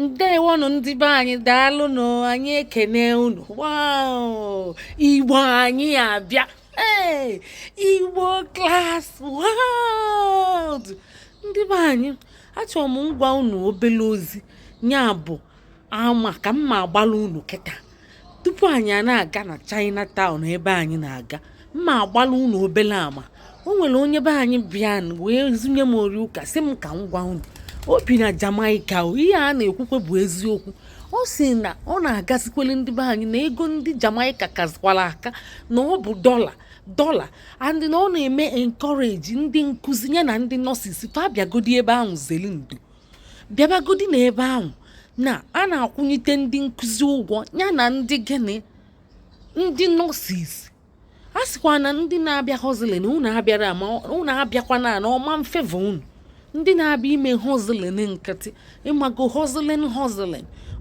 Ndewonu ndị be anyị daalụnụ anyị ekene unu. Wow! Igbo anyị abịa. Hey! Igbo class world. Ndị be anyị, achọrọ m ngwa unu obele ozi nya bụ ama ka m ma agbalụ unu kịta. Tupu anyị a na-aga na Chinatown ebe anyị na-aga, mma agbalụ unu obele ama. O nwere onye be anyị bịa wee zunye m ori ụka sị m ka m gwa unu. O bi na Jamaica, ihe a na-ekwukwe bụ eziokwu. Ọ sị na ọ na-agazikwele ndị be anyị na ego ndị Jamaica kazikwara aka na ọ bụ dọla and na ọ na-eme encourage ndị nkụzi ya na ndị nọọsis fa bịagodi ebe ahụ zeli ndo bịabagodi na ebe ahụ na a na-akwụnyite ndị nkụzi ụgwọ ya na ndị gịnị ndị nọọsis. A sịkwa na ndị na-abịa hozili na unu abịara ma unu abịakwana na ọma mfeva unu. Ndị na-abịa ime hozilin nkịtị ịmago hozilin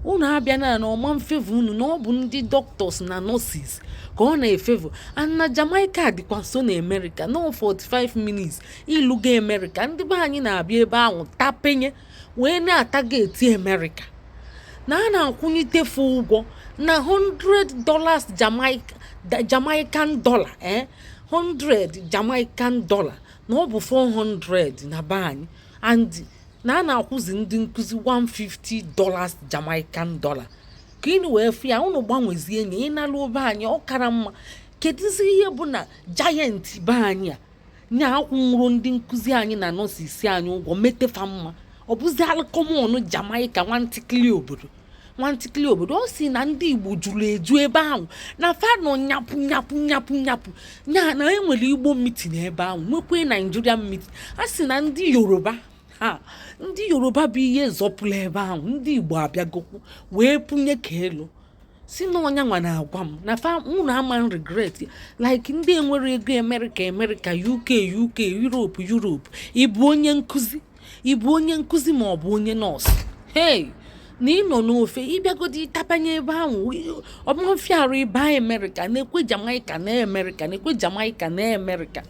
unu abịa na ọma mfevu unu na ọ bụ ndị doctors na nurses ka ọ na-efevu. And na Jamaica dịkwa nso na America no 45 minutes iluga America. Ndị be anyị na-abịa ebe ahụ tapenye wee na-atageti America na a na-akwụnyitefu ụgwọ na $100 Jamaican dollar 100 Jamaican dollar na ọ bụ 400 na be anyị and na a na-akwụzi ndị nkụzi $150 Jamaican dollar ka ị wee fụ ya unu gbanwezie na ịnalụ be anyị ọ kara mma. Kedụzi ihe bụ na giant be anyị a nya akwụnwụrụ ndị nkụzi anyị na nọọsis anyị ụgwọ metefa mma. Ọ bụzi alụkọmọnụ Jamaica nwantikili obodo ọ si na ndị Igbo juru eju ebe ahụ na fanọ nyapụ nya na enwere Igbo mitin ebe ahụ nwekwe Nigerian mitin. A sị na ndị Yoruba bụ ihe zọpụrụ ebe ahụ ndị Igbo abịagokwu wee punye ka elu si na ọnya nwa na-agwa m na unu ama regret like ndị enwere ego America UK Europe ịbụ onye nkụzi ma ọ bụ onye nọọsụ. Hey! Na ịnọ n'ofe ịbịagodi ịtapanye ebe ahụ ọmụfiarụ ịba America na-ekwe Jamaica na America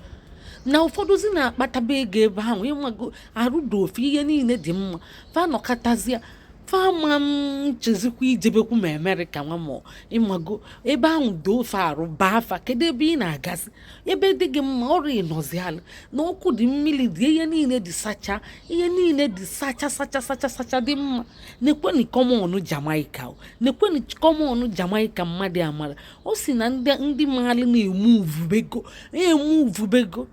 na ụfọdụzi na-akpataba ego ebe ahụ ịmago arụdo ofe ihe niile dị mma fa nọkọtazịa fama m chezikwa ijebekwu ma America nwa ma ịmago ebe ahụ do ofe arụ baa afa kedu ebe ị na-agazi ebe dị gị mma ọrụ ịnọziala na ọkụ dị mmiri dị ihe niile dị sacha dị mma. Nekweni kọmọnụ Jamaica mmadụ amara o si na ndị mmadụ na-eme uvubego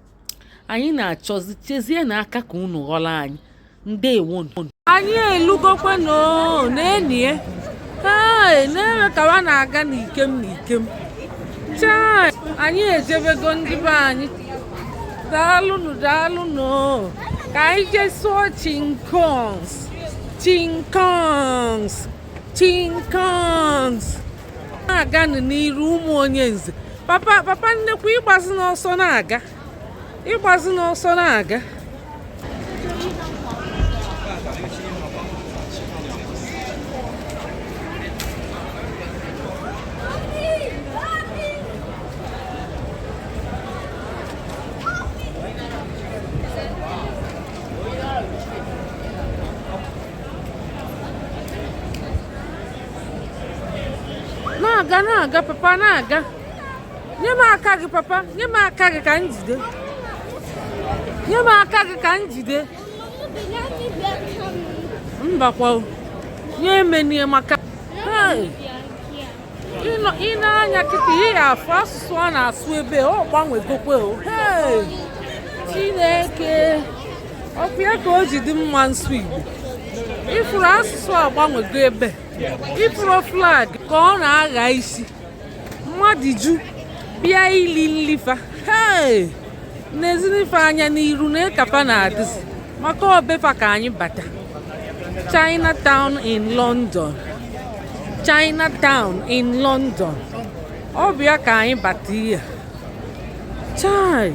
anyị na-achọzi chezie n'aka ka unu ghọrọ anyị. Ndewo anyị elugokwe n'enie na-eme kawa na-aga n'ikem chai anyị ejebego ndị be anyị daalụnụ ka anyị jee sụọ chinkons na-aganụ n'iru ụmụ onye nze. Papa nnekwu ịgbazi n'ọsọ na-aga na-aga papa na-aga. Nye m aka gị papa, nye m aka gị ka m jide mbakwa nye emenie maka ị na-anya kịta ihe ya afọ asụsụ a na-asụ ebe ọ gbanwegokwe Chineke ọpịa ka o ji dị mma nsụ Igbo ifuru asụsụ agbanwego ebe ifuru flag ka ọ na-agha isi mmadụ ju bịa ili nlifa n'ezinife anya n'iru na ịkapa na-adịzi maka obefa ka anyị bata Chinatown in London ọ bịa ka anyị bata ihe chai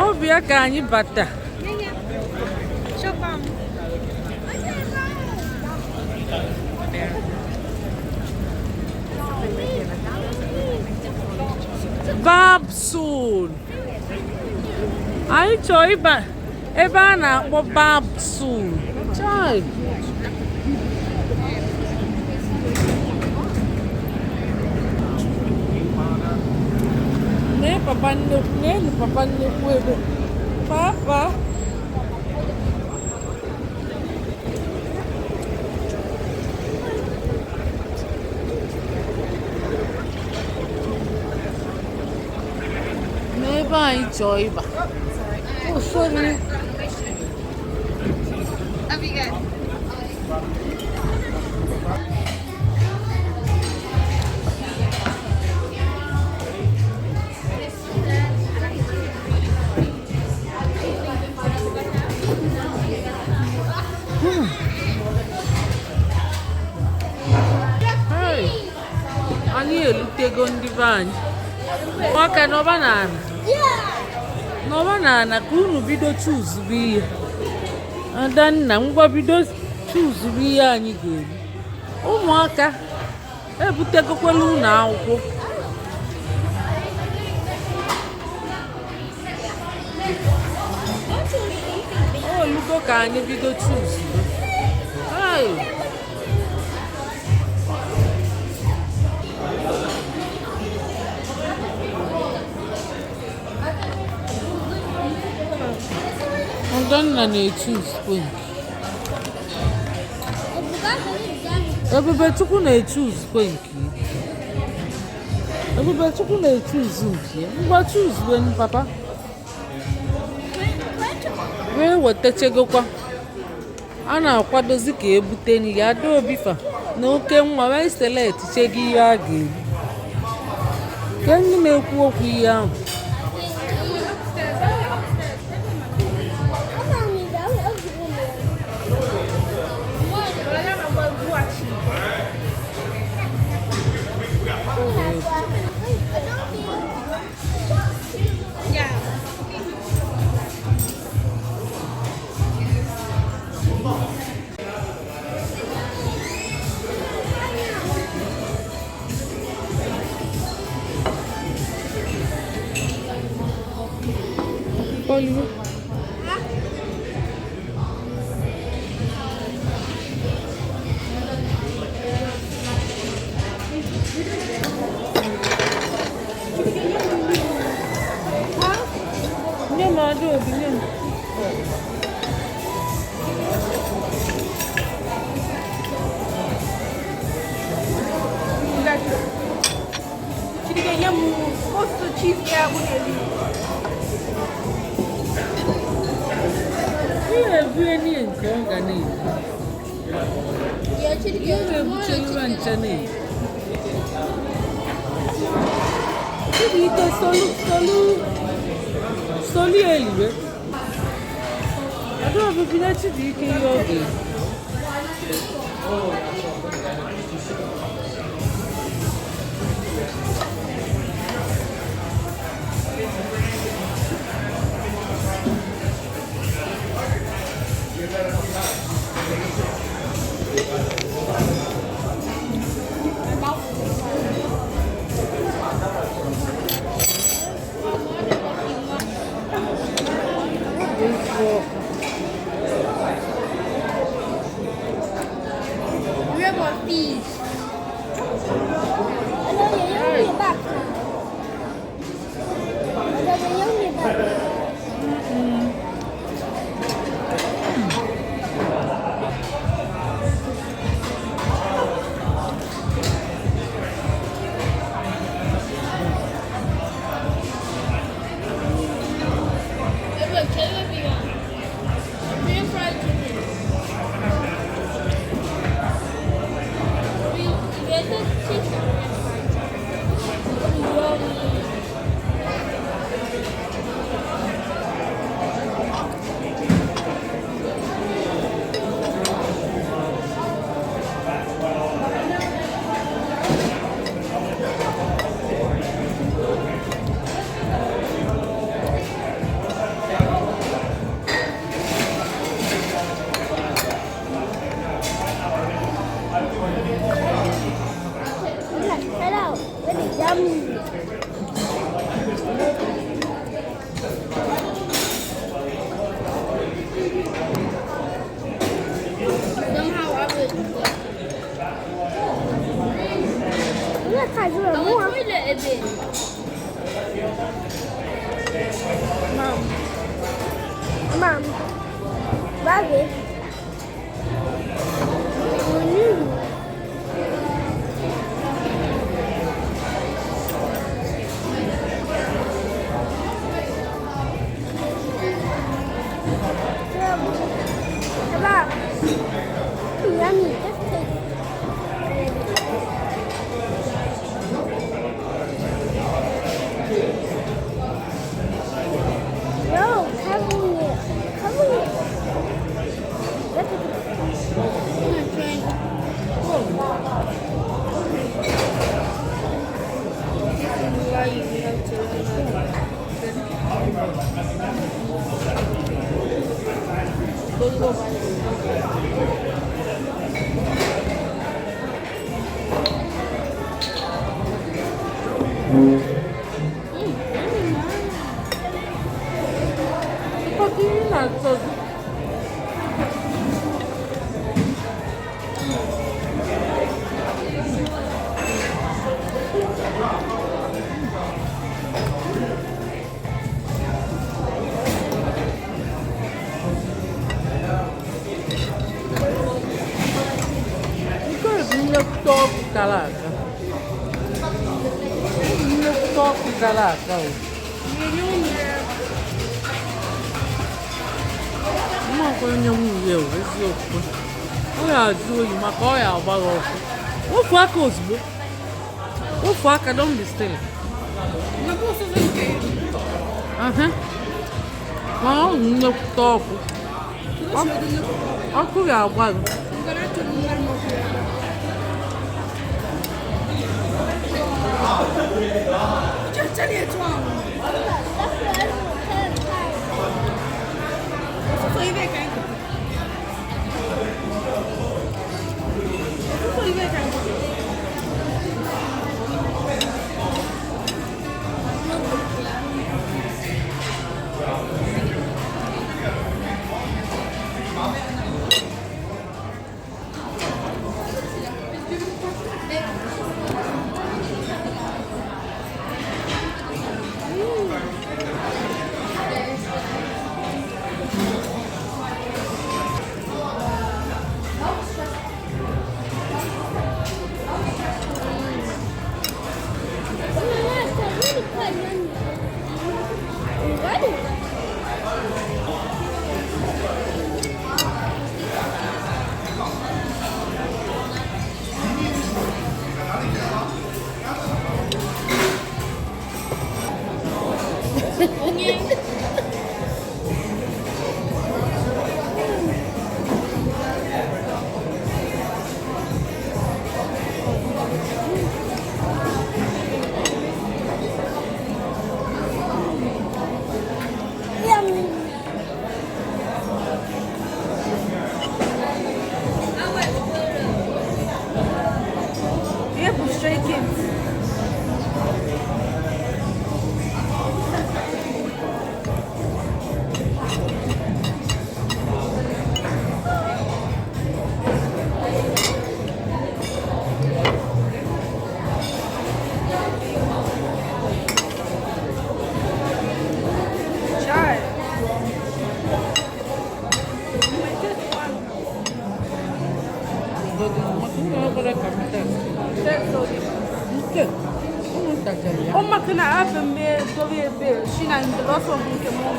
ọ bịa ka anyị bata Babson anyị chọọ ịba ebe a na-akpọ babsu. Chai. Papa nnekwu ebe. Papa. N'ebe anyị chọọ ịba. Oh, sorry. That'd be good. Anyị elutego ndị be anyị. Nwaka n'ọba n'ala. N'ọba n'ala ka unu bido chuzuru ihe. Adanna ngwa bido chuzuru ihe anyị ga-eri. Ụmụaka ebutegokwala unu akwụkwọ. Olugo ka anyị bido chuzuru. Adanna na-echuz Pink. Ebubechukwu na-echuz Pink. Ebubechukwu na-echuz nke. Ngwa chuzue papa. Wee wetachegokwa. A na-akwadozi ka ebute nri ya Adaobifa na oke nwa wee select chego ihe a ga-eri. Ke ndị na-ekwu okwu ihe ahụ. Oliver. Nye m Adaobi, nye m. Chidike nye m otu cheese ya bụ na-eri. Ihe ebue n'ihe nke ọ ga na-ebi. Ihe na-ebuche iwe nche na-ebi. Chidike solu eliwe. Adaobi bido Chidike ihe ọ ga-ebi. 那看出来么？ toilet a bit. Mom. Mom. Bobby. About yummy. Just take No, cover it. Cover it. That's Why you have to Spaghetti not top calaca. Top calaca. Uma coisa não eu, esse eu. Olha, Júlio, uma coisa, o valor. O faca os bu. O faca não me estende. Não posso fazer o quê? Aham. Não, não toco. Olha o que é就这里装，我一百干，我一百干。Oma kena apa me dovi be shina ndloso bunke mo.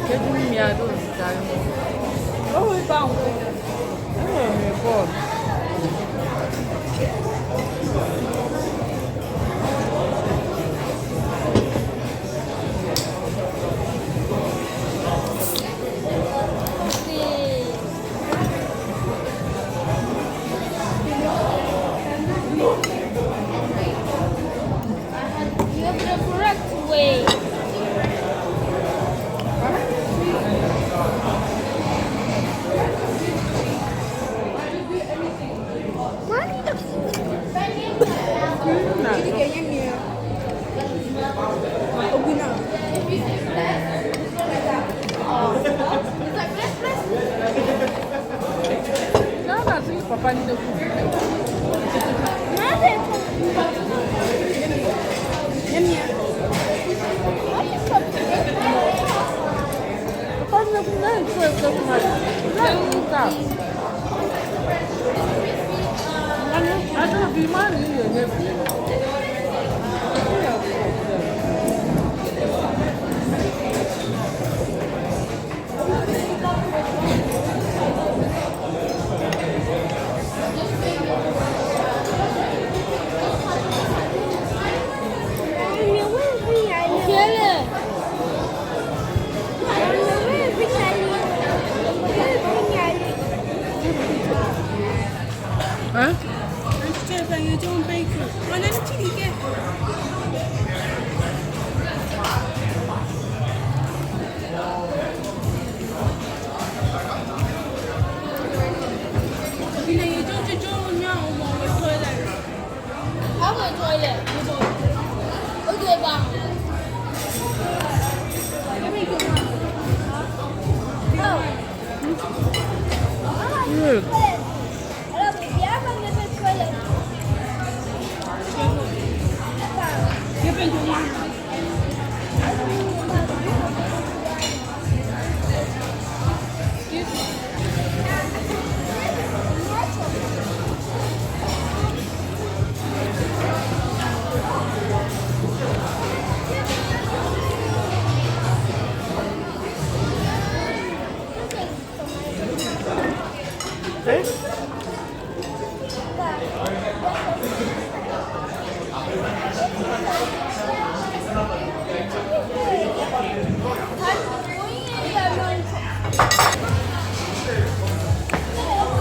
Che mi adoro, Bom. Bom. You have the correct way. Mommy, Jadi kayaknya Mia. Oh, guna. Nada assim, papai não deu Mother, Ya Mia. what is up? papai não foi o que eu mais. Não tá. Ada lebih mana ya? Hã? Antes de banho de bacon. Olha esse tirique. Bila ye jo nya o mo we toilet. How about toilet? Okay, bye. Ya ben jo nya.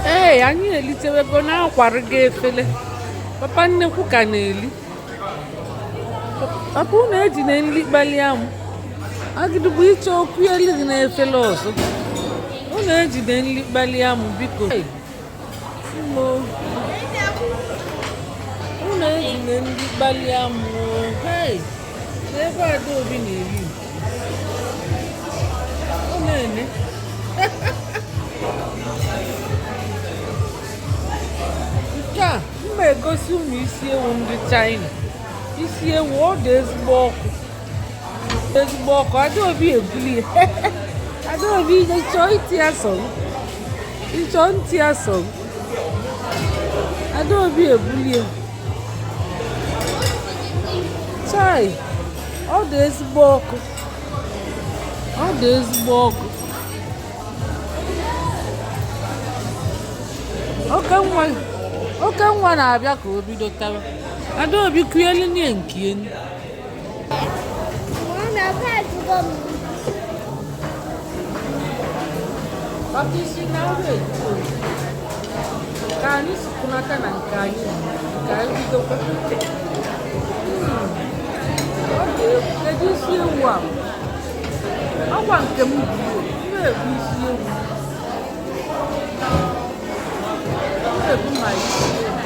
Ee, anyị elitewego na-akwarụ gị efele. Papa nnekwu ka na-eli. Papa unu eji na nri kpalie m. Agịdị bụ ịchọ okwu elu gị na efele ọzọ. Unu eji na nri kpalie m biko. Unu eji na nri kpalie m. Hey, n'ebe Adaobi na-eri. Ọ na-ene. Nke a m na-egosi ụmụ isi ewu ndị China. Isi ewu ọ dị ezigbo ọkụ. Ezigbo ọkụ. Adaobi ebulie. Adaobi ịchọọ iti asọrọ. Ịchọọ ntị asọrọ. Adaobi ebulie. Chai, ọ dị ezigbo ọkụ. Ọ dị ezigbo ọkụ. Oke nwa na-abịa ka o bido tawa. Adaobi kụnyelu nye nke enu. Papa isi na nri eto. Ka anyị sikwunata na nke anyị ka anyị bidokwa. Ọ dị egwu. Kedu isi ewu a? Ọkwa nke m bụ na-ebu isi ewu. Na-ebu ma isi ewu.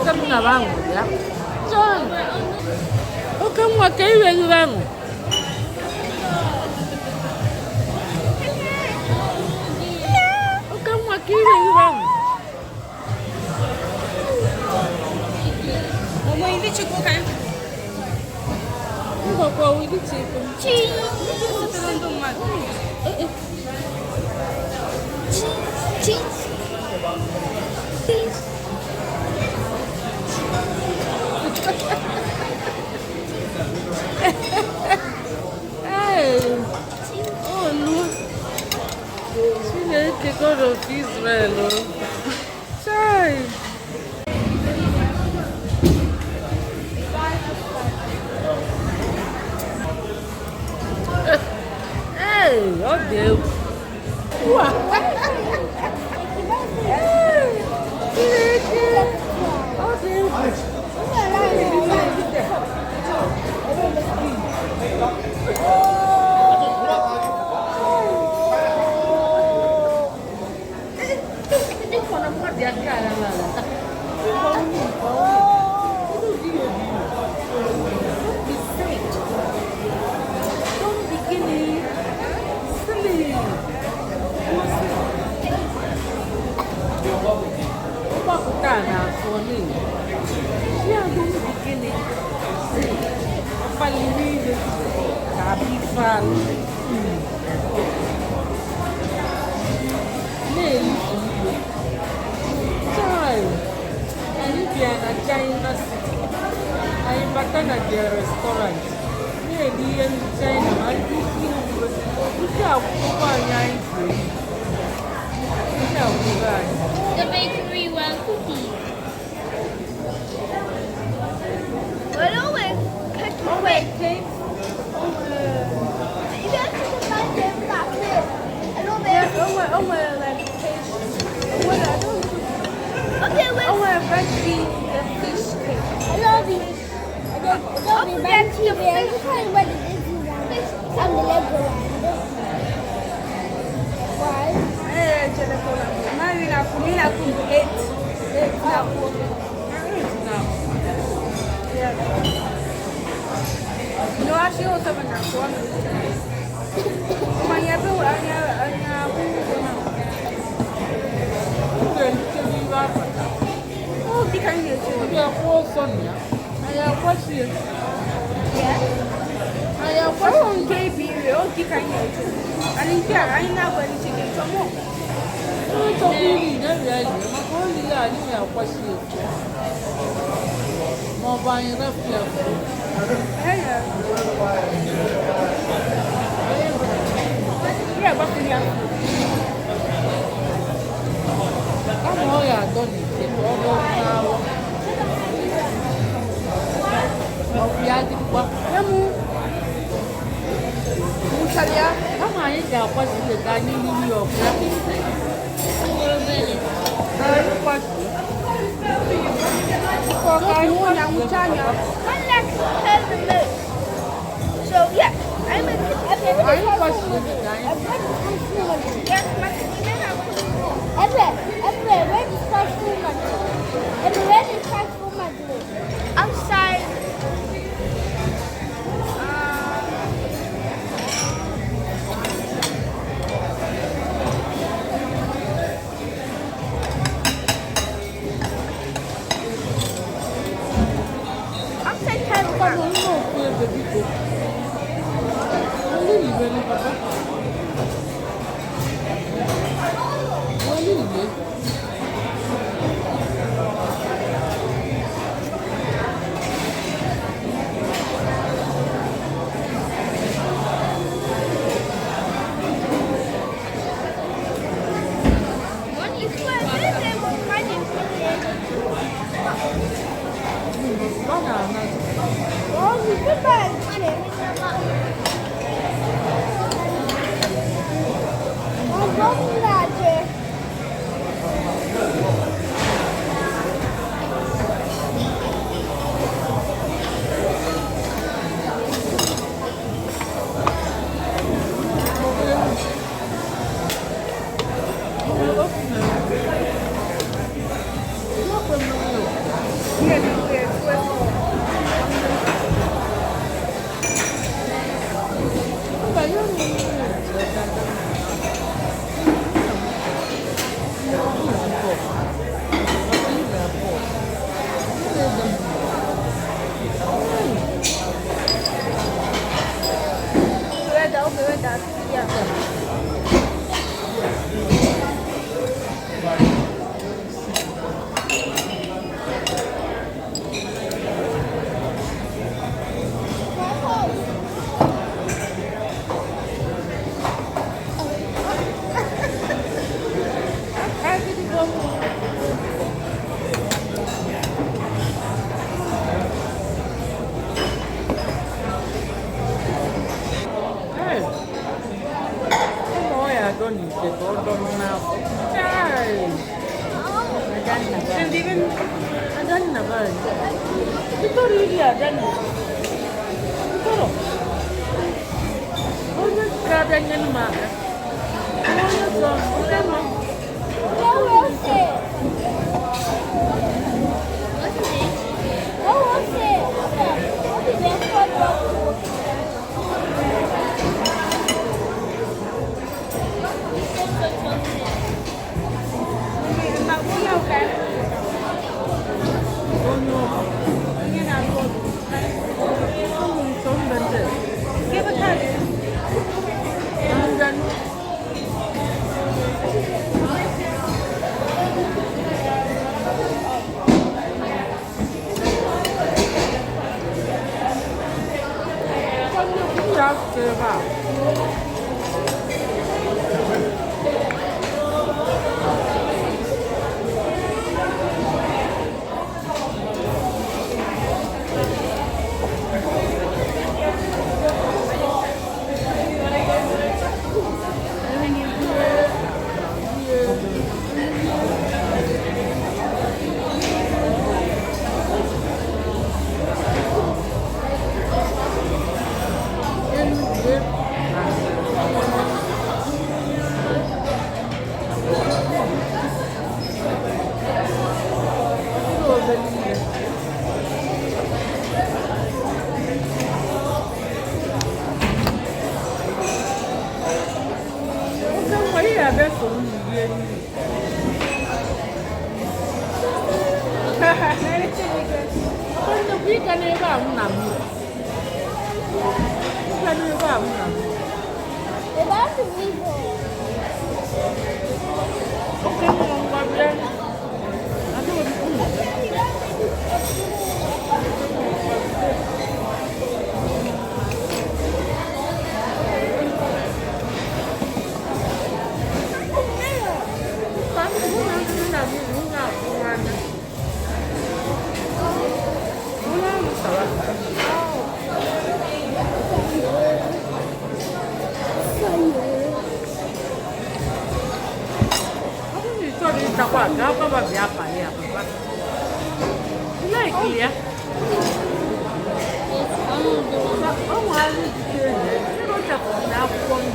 Camina vamos, ya. O kamu akai wengi vamos. O kamu akai wengi vamos. Mama, ini cukup kan? Enggak kau ini cukup. Teruntung mat. Oh no. Sini ke God of Israel. Sai. Hey, oh Deus. Uau. Oh Deus. China City. I'm back at their restaurant. Maybe in China, I think The bakery one cookie. Well, always cake. You have to find them that way. Hello, there. Okay, wait. The fish cake. I love it. Don't forget the fish cake. I'm the Lego one. Why? No, actually, also when I'm going. My oh, the kind of I am watching KB, oh, the kind of and in here, I know when it's in some more. Yeah, but Kama haija kwa sile gani New York lakini So yeah, I'm ready to transform. Yes, my outside. Outside time. clear. Oh, I don't have one.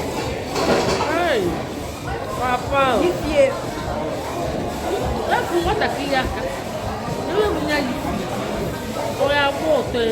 Hey, Papa. That's what I clear. You know, I have water.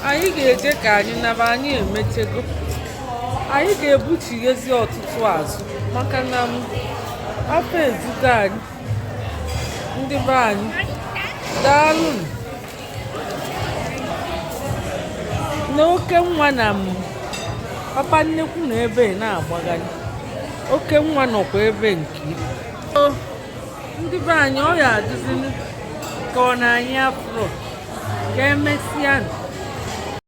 Anyị ga-eje ka anyị naba anyị emechego. Anyị ga-ebuchighezi ọtụtụ azụ maka na afọ ejugo anyị. Ndị be anyị daalụ n'oke nwa na papa nnekwu na ebe na-agbagharị oke nwa nọkwa ebe nke ndị be anyị ọ ya adịzi ka ọ na anyị afro ka emesịa